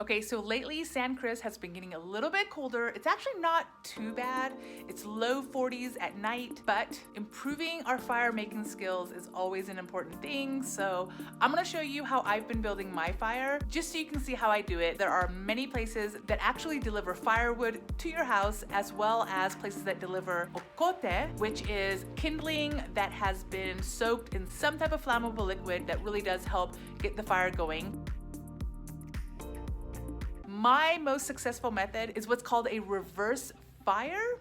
Okay, so lately San Cris has been getting a little bit colder. It's actually not too bad. It's low 40s at night, but improving our fire making skills is always an important thing. So I'm gonna show you how I've been building my fire, just so you can see how I do it. There are many places that actually deliver firewood to your house, as well as places that deliver ocote, which is kindling that has been soaked in some type of flammable liquid that really does help get the fire going. My most successful method is what's called a reverse fire,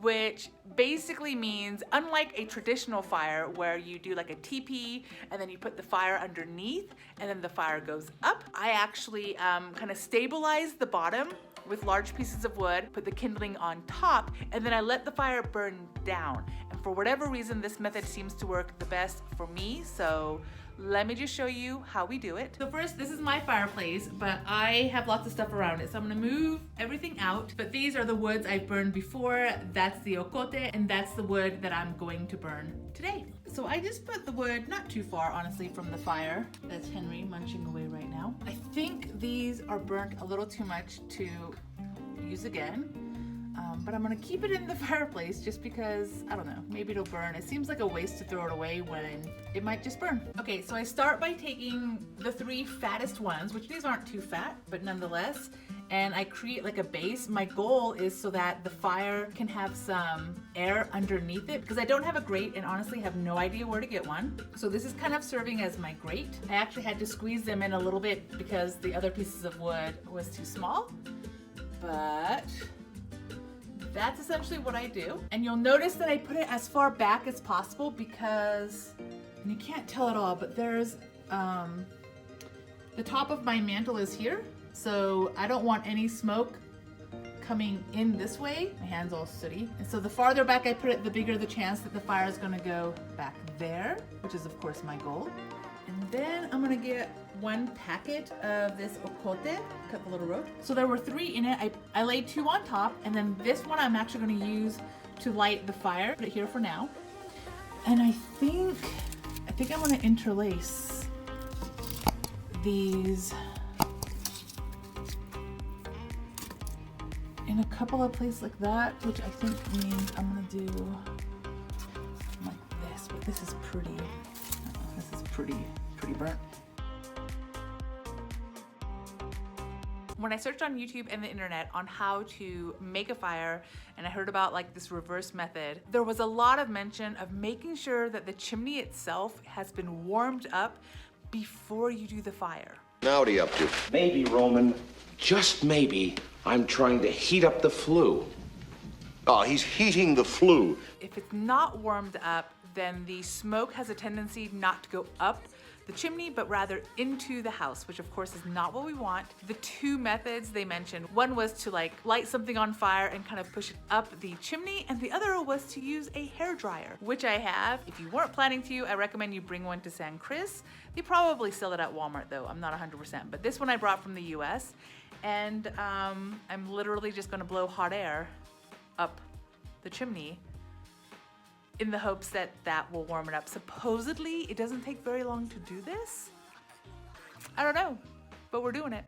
which basically means, unlike a traditional fire where you do like a teepee and then you put the fire underneath and then the fire goes up, I actually kind of stabilize the bottom with large pieces of wood, put the kindling on top, and then I let the fire burn down. And for whatever reason, this method seems to work the best for me, so let me just show you how we do it. So first, this is my fireplace, but I have lots of stuff around it. So I'm gonna move everything out, but these are the woods I've burned before. That's the ocote, and that's the wood that I'm going to burn today. So I just put the wood not too far, honestly, from the fire. That's Henry munching away right now. I think these are burnt a little too much to use again. But I'm gonna keep it in the fireplace just because, I don't know, maybe it'll burn. It seems like a waste to throw it away when it might just burn. Okay, so I start by taking the 3 fattest ones, which these aren't too fat, but nonetheless, and I create like a base. My goal is so that the fire can have some air underneath it, because I don't have a grate and honestly have no idea where to get one. So this is kind of serving as my grate. I actually had to squeeze them in a little bit because the other pieces of wood was too small, but that's essentially what I do. And you'll notice that I put it as far back as possible because, and you can't tell at all, but there's, the top of my mantle is here. So I don't want any smoke coming in this way. My hand's all sooty. And so the farther back I put it, the bigger the chance that the fire is gonna go back there, which is of course my goal. And then I'm gonna get 1 packet of this ocote, cut the little rope. So there were 3 in it. I laid 2 on top, and then this one I'm actually gonna use to light the fire. Put it here for now. And I think I'm gonna interlace these in a couple of places like that, which I think means I'm gonna do like this, but this is pretty, this is pretty burnt. When I searched on YouTube and the internet on how to make a fire, and I heard about like this reverse method, there was a lot of mention of making sure that the chimney itself has been warmed up before you do the fire. Now what are you up to? Maybe, Roman, just maybe, I'm trying to heat up the flue. Oh, he's heating the flue. If it's not warmed up, then the smoke has a tendency not to go up the chimney, but rather into the house, which of course is not what we want. The 2 methods they mentioned, one was to like light something on fire and kind of push it up the chimney, and the other was to use a hairdryer, which I have. If you weren't planning to, I recommend you bring one to San Cris. They probably sell it at Walmart though, I'm not 100%, but this one I brought from the US, and I'm literally just gonna blow hot air up the chimney in the hopes that that will warm it up. Supposedly, it doesn't take very long to do this. I don't know, but we're doing it.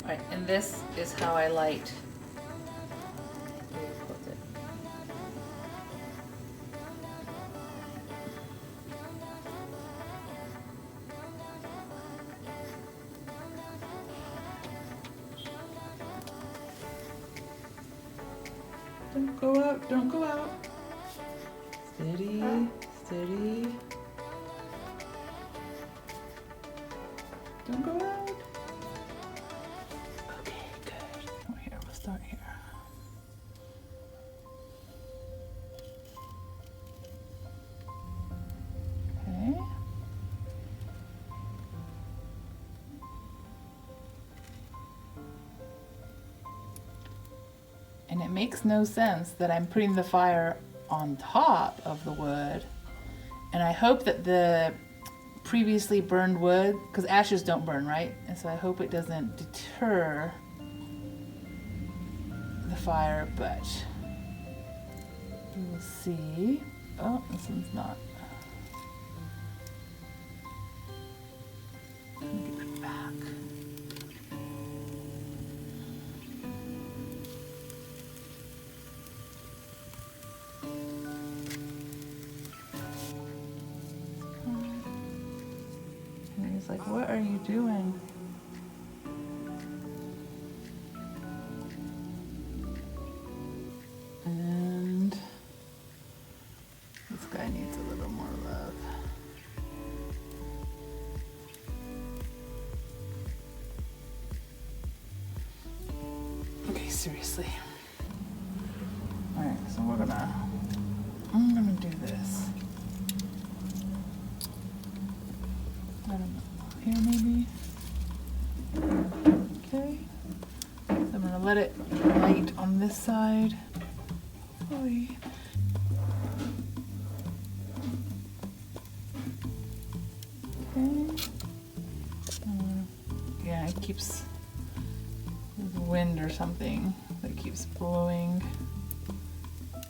All right, and this is how I light. Don't go out, don't go out. Steady, steady. Don't go out. Okay, good. Oh, here, we'll start here. Okay. And it makes no sense that I'm putting the fire on top of the wood. And I hope that the previously burned wood, because ashes don't burn, right? And so I hope it doesn't deter the fire, but We'll see. Oh, this one's not. Let me get it back. And he's like, what are you doing? And this guy needs a little more love. Okay, seriously. All right, so I'm gonna do this. I don't know, here maybe? Okay. So I'm gonna let it light on this side. Oy. Okay. Yeah, it keeps the wind or something that keeps blowing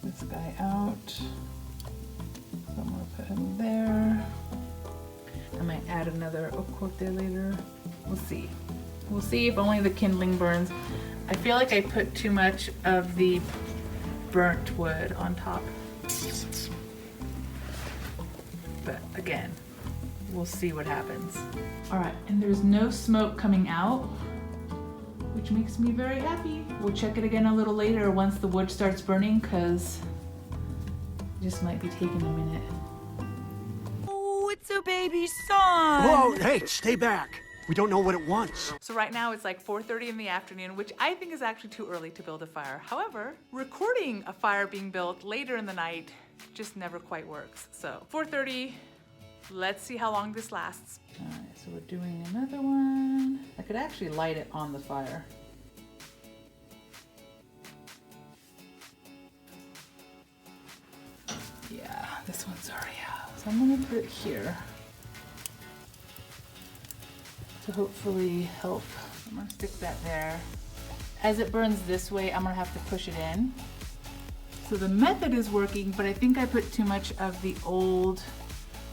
this guy out. So I'm gonna put him there. I might add another ocote later. We'll see. We'll see if only the kindling burns. I feel like I put too much of the burnt wood on top. But again, we'll see what happens. All right, and there's no smoke coming out, which makes me very happy. We'll check it again a little later once the wood starts burning, because it just might be taking a minute. Oh, it's a baby son! Whoa, hey, stay back. We don't know what it wants. So right now it's like 4:30 in the afternoon, which I think is actually too early to build a fire. However, recording a fire being built later in the night just never quite works. So 4:30, let's see how long this lasts. All right, so we're doing another one. I could actually light it on the fire. Yeah, this one's already out. So I'm gonna put it here to hopefully help. I'm gonna stick that there. As it burns this way, I'm gonna have to push it in. So the method is working, but I think I put too much of the old,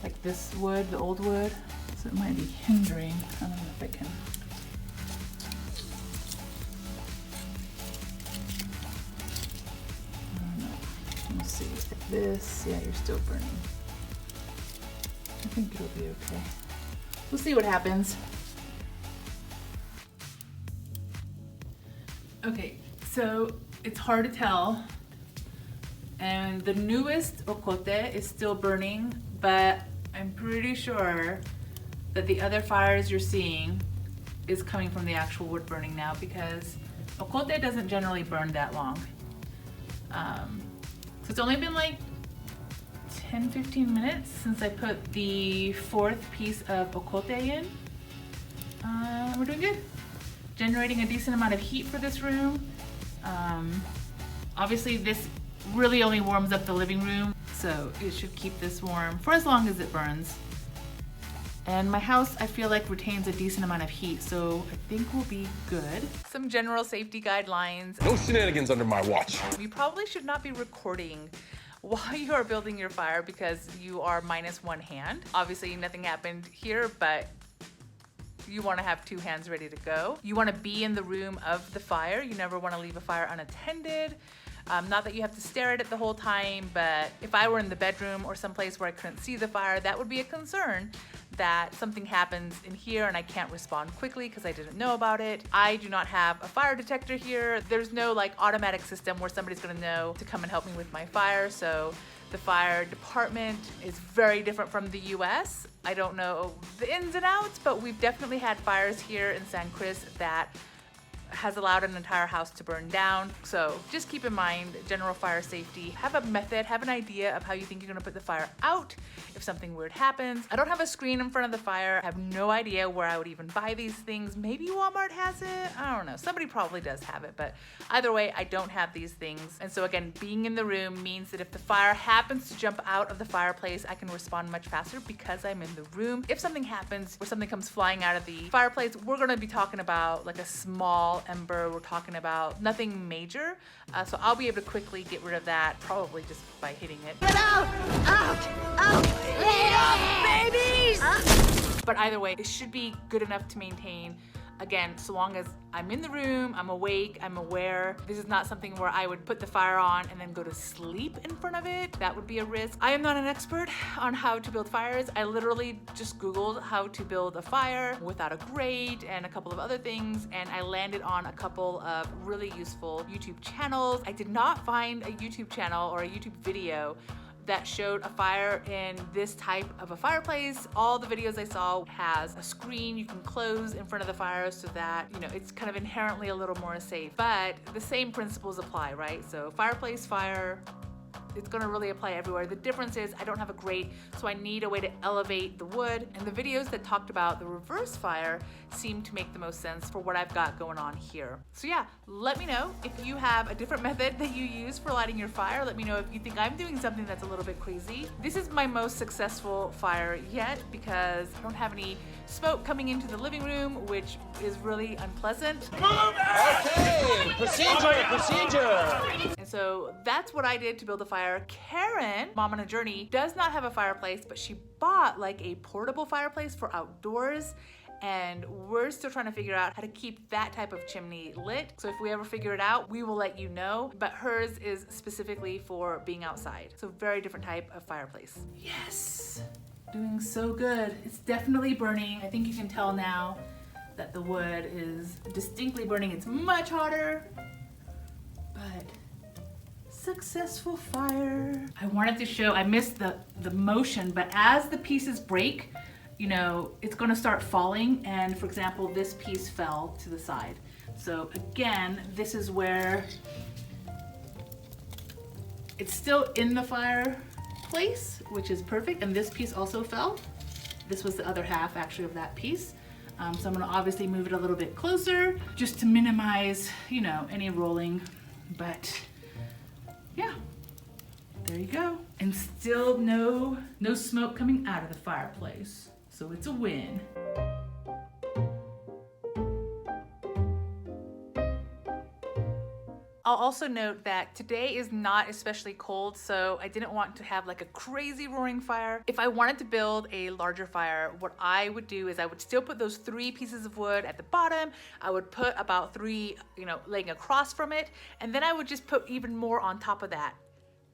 like this wood, the old wood. So it might be hindering. I don't know if I can. I don't know. Let me see. Like this, yeah, you're still burning. I think it'll be okay. We'll see what happens. Okay, so it's hard to tell, and the newest ocote is still burning, but I'm pretty sure that the other fires you're seeing is coming from the actual wood burning now, because ocote doesn't generally burn that long. So it's only been like 10-15 minutes since I put the fourth piece of ocote in. We're doing good. Generating a decent amount of heat for this room. Obviously this really only warms up the living room, so it should keep this warm for as long as it burns. And my house, I feel like, retains a decent amount of heat, so I think we'll be good. Some general safety guidelines. No shenanigans under my watch. You probably should not be recording while you are building your fire because you are minus one hand. Obviously nothing happened here, but you want to have two hands ready to go. You want to be in the room of the fire. You never want to leave a fire unattended. Not that you have to stare at it the whole time, but if I were in the bedroom or someplace where I couldn't see the fire, that would be a concern that something happens in here and I can't respond quickly because I didn't know about it. I do not have a fire detector here. There's no like automatic system where somebody's gonna know to come and help me with my fire. So the fire department is very different from the US. I don't know the ins and outs, but we've definitely had fires here in San Cris that has allowed an entire house to burn down. So just keep in mind general fire safety. Have a method, have an idea of how you think you're gonna put the fire out if something weird happens. I don't have a screen in front of the fire. I have no idea where I would even buy these things. Maybe Walmart has it, I don't know. Somebody probably does have it, but either way, I don't have these things. And so again, being in the room means that if the fire happens to jump out of the fireplace, I can respond much faster because I'm in the room. If something happens or something comes flying out of the fireplace, we're gonna be talking about like a small small ember. We're talking about nothing major. So I'll be able to quickly get rid of that, probably just by hitting it. Get out! Out! Lay off, babies! But either way, it should be good enough to maintain. Again, so long as I'm in the room, I'm awake, I'm aware. This is not something where I would put the fire on and then go to sleep in front of it. That would be a risk. I am not an expert on how to build fires. I literally just Googled how to build a fire without a grate and a couple of other things, and I landed on a couple of really useful YouTube channels. I did not find a YouTube channel or a YouTube video that showed a fire in this type of a fireplace. All the videos I saw has a screen you can close in front of the fire so that, you know, it's kind of inherently a little more safe. But the same principles apply, right? So fireplace, fire, it's gonna really apply everywhere. The difference is I don't have a grate, so I need a way to elevate the wood. And the videos that talked about the reverse fire seem to make the most sense for what I've got going on here. So yeah, let me know if you have a different method that you use for lighting your fire. Let me know if you think I'm doing something that's a little bit crazy. This is my most successful fire yet because I don't have any smoke coming into the living room, which is really unpleasant. Okay, procedure. And so that's what I did to build a fire. Karen, Mom on a Journey, does not have a fireplace, but she bought like a portable fireplace for outdoors. And we're still trying to figure out how to keep that type of chimney lit. So if we ever figure it out, we will let you know. But hers is specifically for being outside. So very different type of fireplace. Yes, doing so good. It's definitely burning. I think you can tell now that the wood is distinctly burning. It's much hotter, but successful fire. I wanted to show, I missed the motion, but as the pieces break, you know, it's gonna start falling. And for example, this piece fell to the side. So again, this is where it's still in the fireplace, which is perfect. And this piece also fell. This was the other half actually of that piece. So I'm gonna obviously move it a little bit closer just to minimize, you know, any rolling, but yeah, there you go. And still no smoke coming out of the fireplace. So it's a win. I'll also note that today is not especially cold, so I didn't want to have like a crazy roaring fire. If I wanted to build a larger fire, what I would do is I would still put those 3 pieces of wood at the bottom. I would put about 3, you know, laying across from it, and then I would just put even more on top of that.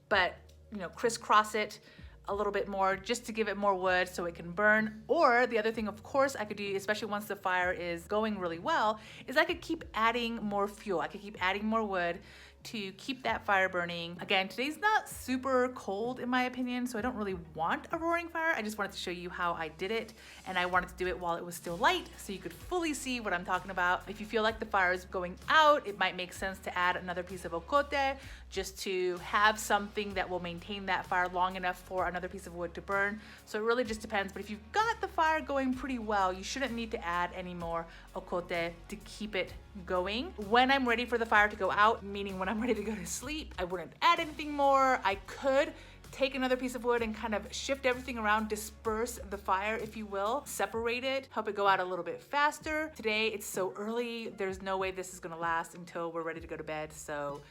But, you know, crisscross it a little bit more just to give it more wood so it can burn. Or the other thing, of course, I could do, especially once the fire is going really well, is I could keep adding more fuel. I could keep adding more wood to keep that fire burning. Again, today's not super cold in my opinion, so I don't really want a roaring fire. I just wanted to show you how I did it, and I wanted to do it while it was still light so you could fully see what I'm talking about. If you feel like the fire is going out, it might make sense to add another piece of ocote just to have something that will maintain that fire long enough for another piece of wood to burn. So it really just depends, but if you've got the fire going pretty well, you shouldn't need to add any more ocote to keep it going. When I'm ready for the fire to go out, meaning when I'm ready to go to sleep, I wouldn't add anything more. I could take another piece of wood and kind of shift everything around, disperse the fire, if you will, separate it, help it go out a little bit faster. Today, it's so early, there's no way this is gonna last until we're ready to go to bed, so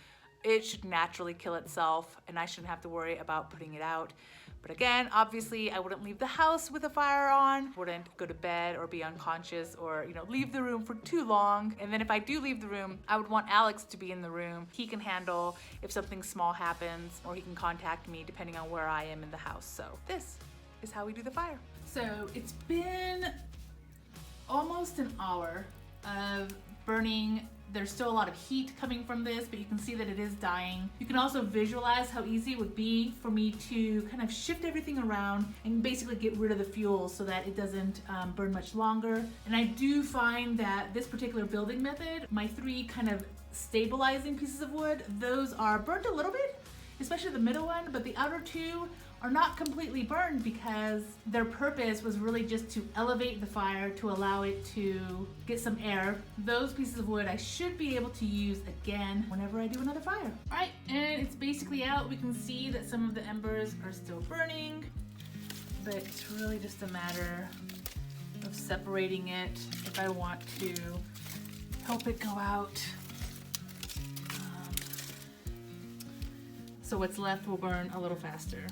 it should naturally kill itself and I shouldn't have to worry about putting it out. But again, obviously I wouldn't leave the house with a fire on, wouldn't go to bed or be unconscious or, you know, leave the room for too long. And then if I do leave the room, I would want Alex to be in the room. He can handle if something small happens, or he can contact me depending on where I am in the house. So this is how we do the fire. So it's been almost an hour of burning. There's still a lot of heat coming from this, but you can see that it is dying. You can also visualize how easy it would be for me to kind of shift everything around and basically get rid of the fuel so that it doesn't burn much longer. And I do find that this particular building method, my 3 kind of stabilizing pieces of wood, those are burnt a little bit, especially the middle one, but the outer 2 are not completely burned because their purpose was really just to elevate the fire to allow it to get some air. Those pieces of wood I should be able to use again whenever I do another fire. All right, and it's basically out. We can see that some of the embers are still burning, but it's really just a matter of separating it if I want to help it go out. So what's left will burn a little faster.